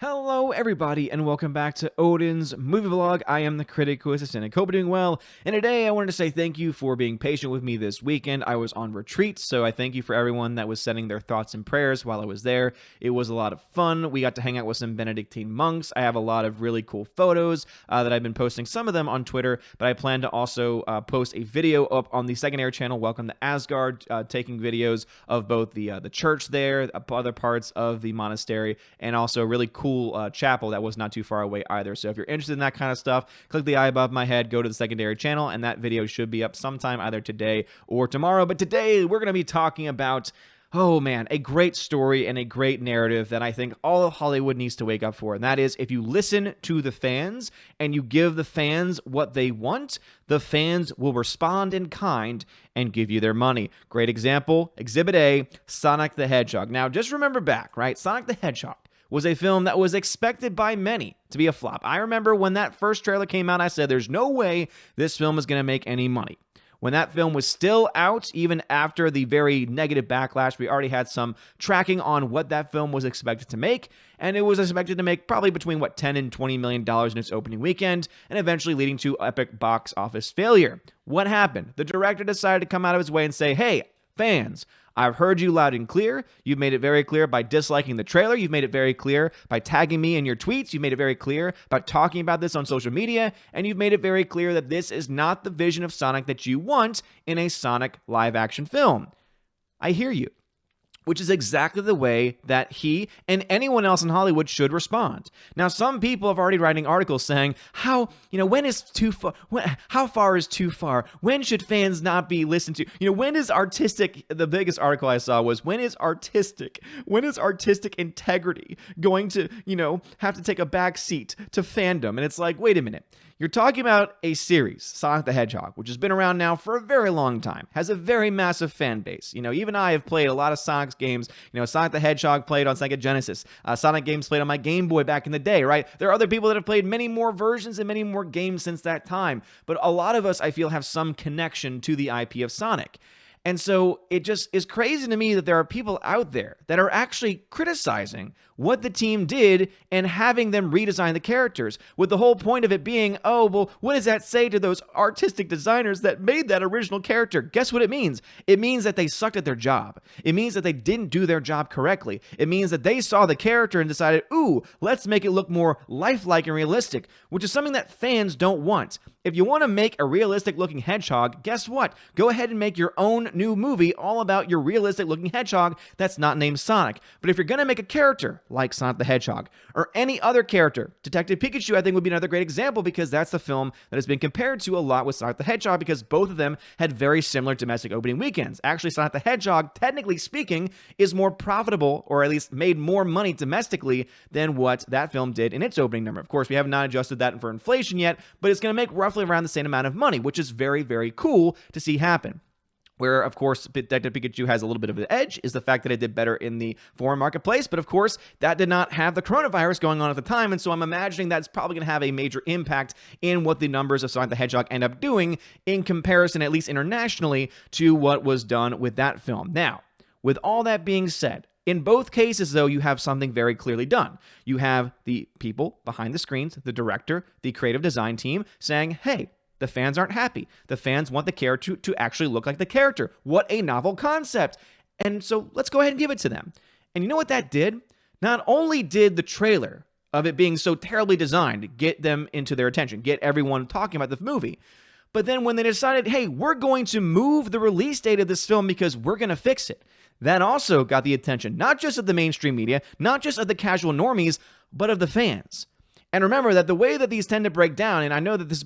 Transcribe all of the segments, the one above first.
Hello everybody and welcome back to Odin's movie vlog. I am the critic who is assistant. I hope you're doing well. And today I wanted to say thank you for being patient with me this weekend. I was on retreat, so I thank you for everyone that was sending their thoughts and prayers while I was there. It was a lot of fun. We got to hang out with some Benedictine monks. I have a lot of really cool photos that I've been posting, some of them on Twitter, but I plan to also post a video up on the secondary channel, Welcome to Asgard, taking videos of both the church there, other parts of the monastery, and also a really cool chapel that was not too far away either. So if you're interested in that kind of stuff, click the eye above my head, go to the secondary channel, and that video should be up sometime either today or tomorrow. But today we're going to be talking about, oh man, a great story and a great narrative that I think all of Hollywood needs to wake up for. And that is, if you listen to the fans and you give the fans what they want, the fans will respond in kind and give you their money. Great example, Exhibit A, Sonic the Hedgehog. Now, just remember back, right? Sonic the Hedgehog was a film that was expected by many to be a flop. I remember when that first trailer came out, I said, there's no way this film is going to make any money. When that film was still out, even after the very negative backlash, we already had some tracking on what that film was expected to make, and it was expected to make probably between, $10 and $20 million in its opening weekend, and eventually leading to epic box office failure. What happened? The director decided to come out of his way and say, hey, fans, I've heard you loud and clear. You've made it very clear by disliking the trailer. You've made it very clear by tagging me in your tweets. You've made it very clear by talking about this on social media. And you've made it very clear that this is not the vision of Sonic that you want in a Sonic live-action film. I hear you. Which is exactly the way that he and anyone else in Hollywood should respond. Now, some people have already writing articles saying, when is too far? How far is too far? When should fans not be listened to? When is artistic? The biggest article I saw was, when is artistic integrity going to, have to take a back seat to fandom? And it's like, wait a minute. You're talking about a series, Sonic the Hedgehog, which has been around now for a very long time, has a very massive fan base. Even I have played a lot of Sonic games. Sonic the Hedgehog played on Sega Genesis. Sonic games played on my Game Boy back in the day, right? There are other people that have played many more versions and many more games since that time. But a lot of us, I feel, have some connection to the IP of Sonic. And so it just is crazy to me that there are people out there that are actually criticizing what the team did and having them redesign the characters, with the whole point of it being, oh, well, what does that say to those artistic designers that made that original character? Guess what it means? It means that they sucked at their job. It means that they didn't do their job correctly. It means that they saw the character and decided, ooh, let's make it look more lifelike and realistic, which is something that fans don't want. If you want to make a realistic looking hedgehog, guess what? Go ahead and make your own new movie all about your realistic looking hedgehog that's not named Sonic. But if you're going to make a character like Sonic the Hedgehog or any other character, Detective Pikachu I think would be another great example, because that's the film that has been compared to a lot with Sonic the Hedgehog, because both of them had very similar domestic opening weekends. Actually, Sonic the Hedgehog, technically speaking, is more profitable, or at least made more money domestically than what that film did in its opening number. Of course, we have not adjusted that for inflation yet, but it's going to make roughly around the same amount of money, which is very, very cool to see happen. Where, of course, Detective Pikachu has a little bit of an edge is the fact that it did better in the foreign marketplace. But, of course, that did not have the coronavirus going on at the time. And so I'm imagining that's probably going to have a major impact in what the numbers of Sonic the Hedgehog end up doing in comparison, at least internationally, to what was done with that film. Now, with all that being said, in both cases, though, you have something very clearly done. You have the people behind the screens, the director, the creative design team, saying, hey, the fans aren't happy. The fans want the character to actually look like the character. What a novel concept. And so let's go ahead and give it to them. And you know what that did? Not only did the trailer of it being so terribly designed get them into their attention, get everyone talking about the movie, but then when they decided, hey, we're going to move the release date of this film because we're going to fix it, that also got the attention, not just of the mainstream media, not just of the casual normies, but of the fans. And remember that the way that these tend to break down, and I know that this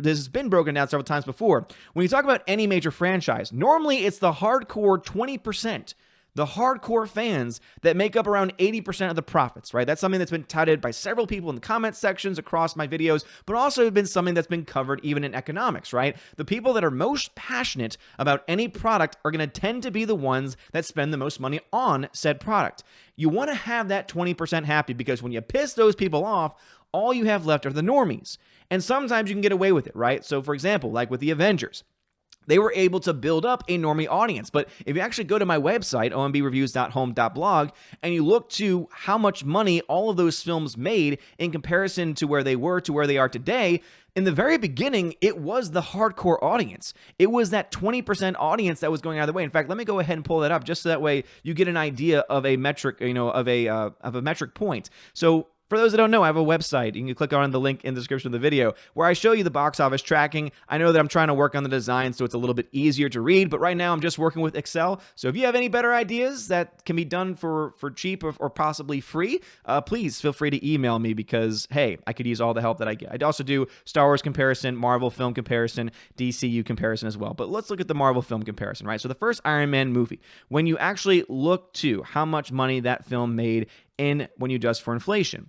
has been broken down several times before, when you talk about any major franchise, normally it's the hardcore 20%, the hardcore fans that make up around 80% of the profits, right? That's something that's been touted by several people in the comment sections across my videos, but also been something that's been covered even in economics, right? The people that are most passionate about any product are going to tend to be the ones that spend the most money on said product. You want to have that 20% happy, because when you piss those people off, all you have left are the normies. And sometimes you can get away with it, right? So for example, like with the Avengers, they were able to build up a normie audience. But if you actually go to my website, ombreviews.home.blog, and you look to how much money all of those films made in comparison to where they were to where they are today, in the very beginning, it was the hardcore audience. It was that 20% audience that was going out of the way. In fact, let me go ahead and pull that up just so that way you get an idea of a metric, of a metric point. So for those that don't know, I have a website. You can click on the link in the description of the video where I show you the box office tracking. I know that I'm trying to work on the design so it's a little bit easier to read, but right now I'm just working with Excel. So if you have any better ideas that can be done for cheap or possibly free, please feel free to email me because, hey, I could use all the help that I get. I'd also do Star Wars comparison, Marvel film comparison, DCU comparison as well. But let's look at the Marvel film comparison, right? So the first Iron Man movie, when you actually look to how much money that film made when you adjust for inflation,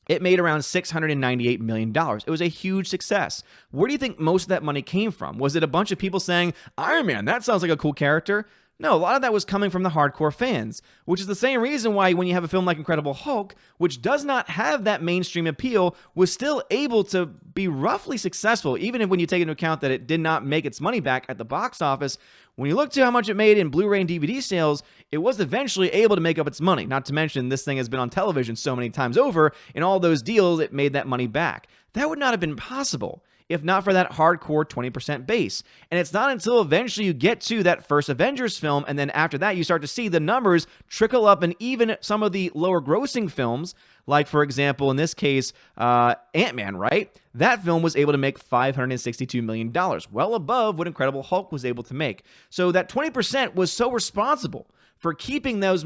it made around $698 million. It was a huge success. Where do you think most of that money came from? Was it a bunch of people saying, Iron Man, that sounds like a cool character? No, a lot of that was coming from the hardcore fans, which is the same reason why when you have a film like Incredible Hulk, which does not have that mainstream appeal, was still able to be roughly successful, even if when you take into account that it did not make its money back at the box office. When you look to how much it made in Blu-ray and DVD sales, it was eventually able to make up its money. Not to mention, this thing has been on television so many times over, in all those deals, it made that money back. That would not have been possible if not for that hardcore 20% base. And it's not until eventually you get to that first Avengers film, and then after that, you start to see the numbers trickle up, and even some of the lower grossing films, like, for example, in this case, Ant-Man, right? That film was able to make $562 million, well above what Incredible Hulk was able to make. So that 20% was so responsible for keeping those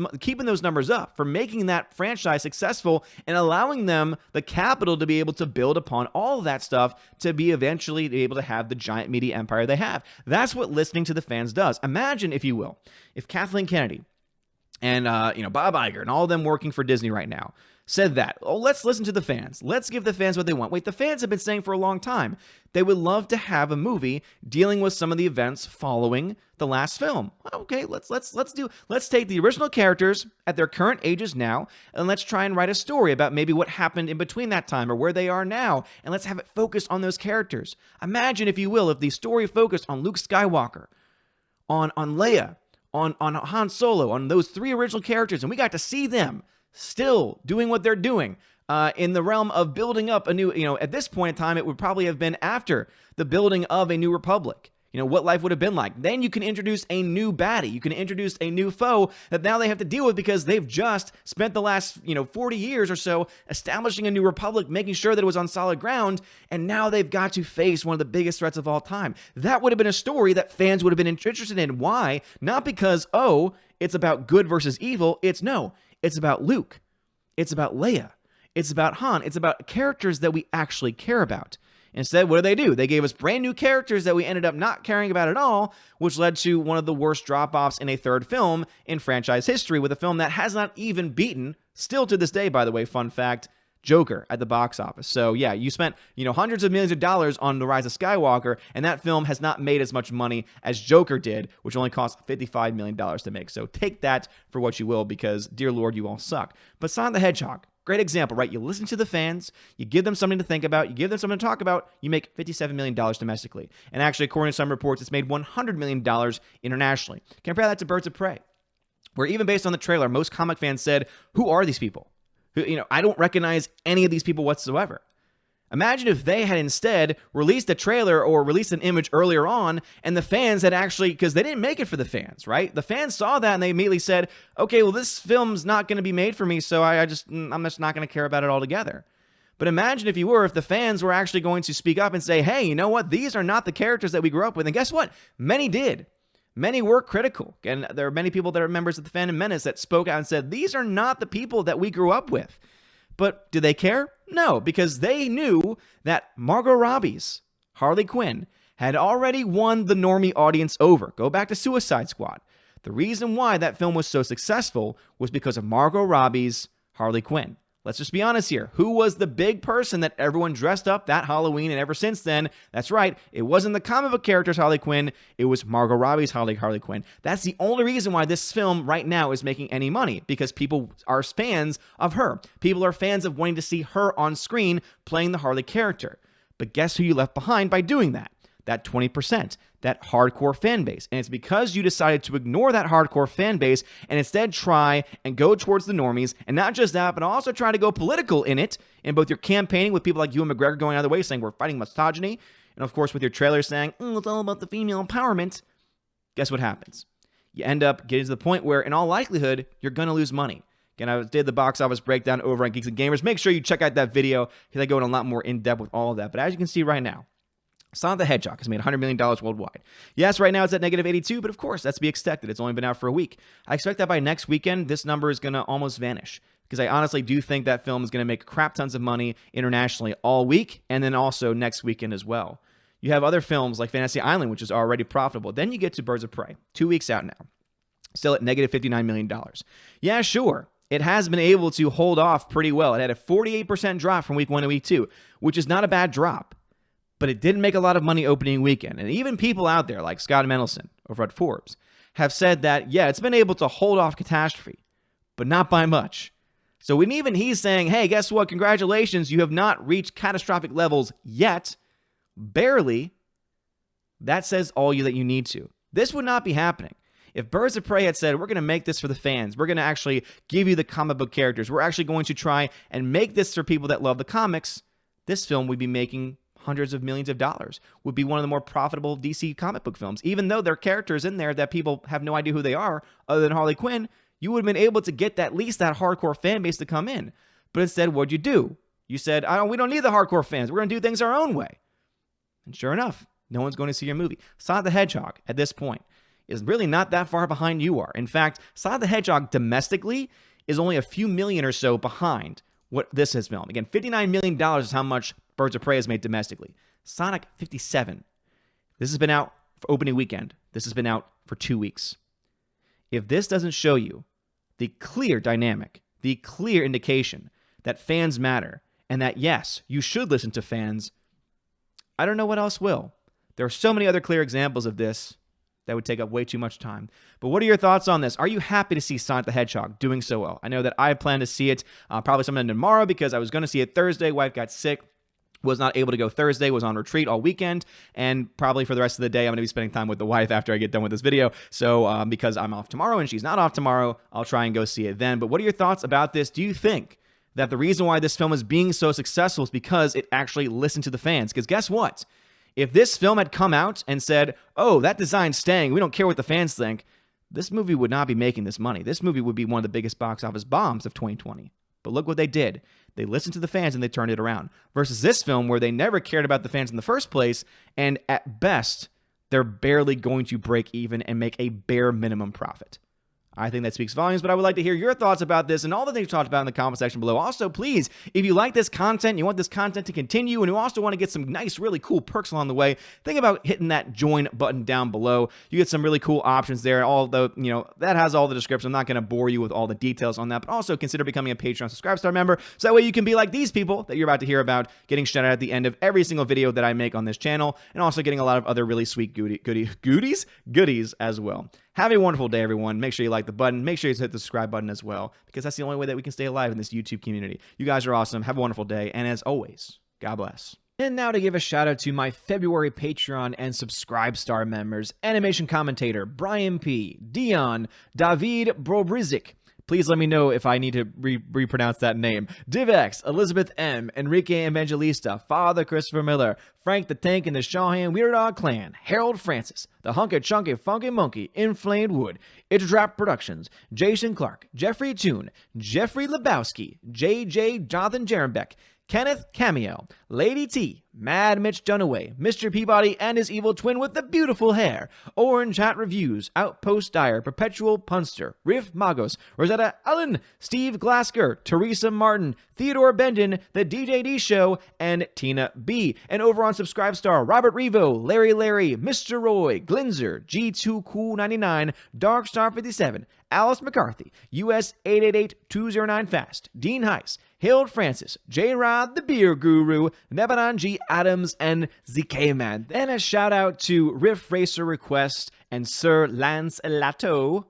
numbers up, for making that franchise successful and allowing them the capital to be able to build upon all of that stuff to be eventually able to have the giant media empire they have. That's what listening to the fans does. Imagine, if you will, if Kathleen Kennedy and Bob Iger and all of them working for Disney right now said that, oh, let's listen to the fans. Let's give the fans what they want. Wait, the fans have been saying for a long time they would love to have a movie dealing with some of the events following the last film. Okay, let's take the original characters at their current ages now, and let's try and write a story about maybe what happened in between that time or where they are now, and let's have it focus on those characters. Imagine, if you will, if the story focused on Luke Skywalker, on Leia, on Han Solo, on those three original characters, and we got to see them still doing what they're doing in the realm of building up a new, at this point in time, it would probably have been after the building of a new republic. What life would have been like. Then you can introduce a new baddie. You can introduce a new foe that now they have to deal with because they've just spent the last, 40 years or so establishing a new republic, making sure that it was on solid ground, and now they've got to face one of the biggest threats of all time. That would have been a story that fans would have been interested in. Why? Not because, it's about good versus evil. It's about Luke. It's about Leia. It's about Han. It's about characters that we actually care about. Instead, what do? They gave us brand new characters that we ended up not caring about at all, which led to one of the worst drop-offs in a third film in franchise history, with a film that has not even beaten, still to this day, by the way, fun fact, Joker at the box office. So yeah, you spent, hundreds of millions of dollars on The Rise of Skywalker, and that film has not made as much money as Joker did, which only cost $55 million to make. So take that for what you will, because dear Lord, you all suck. But Sonic the Hedgehog, great example, right? You listen to the fans, you give them something to think about, you give them something to talk about, you make $57 million domestically. And actually, according to some reports, it's made $100 million internationally. Compare that to Birds of Prey, where even based on the trailer, most comic fans said, who are these people? I don't recognize any of these people whatsoever. Imagine if they had instead released a trailer or released an image earlier on, and the fans had actually, because they didn't make it for the fans, right? The fans saw that and they immediately said, okay, well, this film's not going to be made for me, so I'm just not going to care about it altogether. But imagine, if the fans were actually going to speak up and say, hey, you know what? These are not the characters that we grew up with. And guess what? Many did. Many were critical. And there are many people that are members of the Fandom Menace that spoke out and said, these are not the people that we grew up with. But do they care? No, because they knew that Margot Robbie's Harley Quinn had already won the normie audience over. Go back to Suicide Squad. The reason why that film was so successful was because of Margot Robbie's Harley Quinn. Let's just be honest here. Who was the big person that everyone dressed up that Halloween and ever since then? That's right. It wasn't the comic book character's Harley Quinn. It was Margot Robbie's Harley Quinn. That's the only reason why this film right now is making any money, because people are fans of her. People are fans of wanting to see her on screen playing the Harley character. But guess who you left behind by doing that? That 20%. that hardcore fan base. And it's because you decided to ignore that hardcore fan base and instead try and go towards the normies. And not just that, but also try to go political in it, in both your campaigning with people like Ewan McGregor going out of the way saying we're fighting misogyny, and of course with your trailer saying, it's all about the female empowerment. Guess what happens? You end up getting to the point where, in all likelihood, you're going to lose money. Again, I did the box office breakdown over on Geeks and Gamers. Make sure you check out that video because I go in a lot more in-depth with all of that. But as you can see right now, Sonic the Hedgehog has made $100 million worldwide. Yes, right now it's at negative 82, but of course, that's to be expected. It's only been out for a week. I expect that by next weekend, this number is going to almost vanish because I honestly do think that film is going to make crap tons of money internationally all week and then also next weekend as well. You have other films like Fantasy Island, which is already profitable. Then you get to Birds of Prey, 2 weeks out now, still at negative $59 million. Yeah, sure. It has been able to hold off pretty well. It had a 48% drop from week 1 to week 2, which is not a bad drop. But it didn't make a lot of money opening weekend. And even people out there like Scott Mendelson over at Forbes have said that, yeah, it's been able to hold off Catastrophe, but not by much. So when even he's saying, hey, guess what? Congratulations, you have not reached catastrophic levels yet. Barely. That says all that you need to. This would not be happening. If Birds of Prey had said, we're going to make this for the fans, we're going to actually give you the comic book characters, we're actually going to try and make this for people that love the comics, this film would be making hundreds of millions of dollars, would be one of the more profitable DC comic book films. Even though there are characters in there that people have no idea who they are, other than Harley Quinn, you would have been able to get at least that hardcore fan base to come in. But instead, what'd you do? You said, we don't need the hardcore fans. We're going to do things our own way. And sure enough, no one's going to see your movie. Sonic the Hedgehog, at this point, is really not that far behind you are. In fact, Sonic the Hedgehog domestically is only a few million or so behind what this has filmed. Again, $59 million is how much Birds of Prey has made domestically. Sonic, 57. This has been out for opening weekend. This has been out for 2 weeks. If this doesn't show you the clear dynamic, the clear indication that fans matter, and that, yes, you should listen to fans, I don't know what else will. There are so many other clear examples of this that would take up way too much time. But what are your thoughts on this? Are you happy to see Sonic the Hedgehog doing so well? I know that I plan to see it probably sometime tomorrow because I was going to see it Thursday. Wife got sick. Was not able to go Thursday, was on retreat all weekend, and probably for the rest of the day, I'm going to be spending time with the wife after I get done with this video. So because I'm off tomorrow and she's not off tomorrow, I'll try and go see it then. But what are your thoughts about this? Do you think that the reason why this film is being so successful is because it actually listened to the fans? Because guess what? If this film had come out and said, oh, that design's staying, we don't care what the fans think, this movie would not be making this money. This movie would be one of the biggest box office bombs of 2020. But look what they did. They listened to the fans and they turned it around. Versus this film where they never cared about the fans in the first place, and at best, they're barely going to break even and make a bare minimum profit. I think that speaks volumes, but I would like to hear your thoughts about this and all the things you talked about in the comment section below. Also, please, if you like this content, you want this content to continue, and you also want to get some nice, really cool perks along the way, think about hitting that join button down below. You get some really cool options there. Although, that has all the description. I'm not going to bore you with all the details on that, but also consider becoming a Patreon Subscribe Star member, so that way you can be like these people that you're about to hear about, getting shouted out at the end of every single video that I make on this channel, and also getting a lot of other really sweet goodies as well. Have a wonderful day, everyone. Make sure you like the button. Make sure you hit the subscribe button as well, because that's the only way that we can stay alive in this YouTube community. You guys are awesome. Have a wonderful day. And as always, God bless. And now to give a shout out to my February Patreon and Subscribe Star members: Animation Commentator, Brian P., Dion, David Brobrizik. Please let me know if I need to repronounce that name. DivX, Elizabeth M., Enrique Evangelista, Father Christopher Miller, Frank the Tank and the Shawhan Weird Dog Clan, Harold Francis, The Hunky Chunky Funky Monkey, Inflamed Wood, Trap Productions, Jason Clark, Jeffrey Toon, Jeffrey Lebowski, JJ Jonathan Jerembeck, Kenneth Cameo, Lady T, Mad Mitch Dunaway, Mr. Peabody and his evil twin with the beautiful hair, Orange Hat Reviews, Outpost Dyer, Perpetual Punster, Riff Magos, Rosetta Allen, Steve Glasker, Teresa Martin, Theodore Bendon, The DJD Show, and Tina B. And over on Subscribe Star, Robert Revo, Larry, Mr. Roy, Glinzer, G2Cool99, Darkstar57, Alice McCarthy, US 888209 Fast, Dean Heiss, Harold Francis, J-Rod the Beer Guru, Nebanon G. Adams, and ZK Man. Then a shout out to Riff Racer Request and Sir Lance Elato.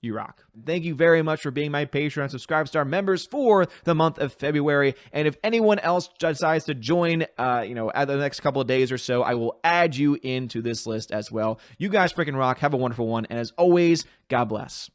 You rock. Thank you very much for being my Patreon and Subscribe Star members for the month of February. And if anyone else decides to join, at the next couple of days or so, I will add you into this list as well. You guys freaking rock. Have a wonderful one. And as always, God bless.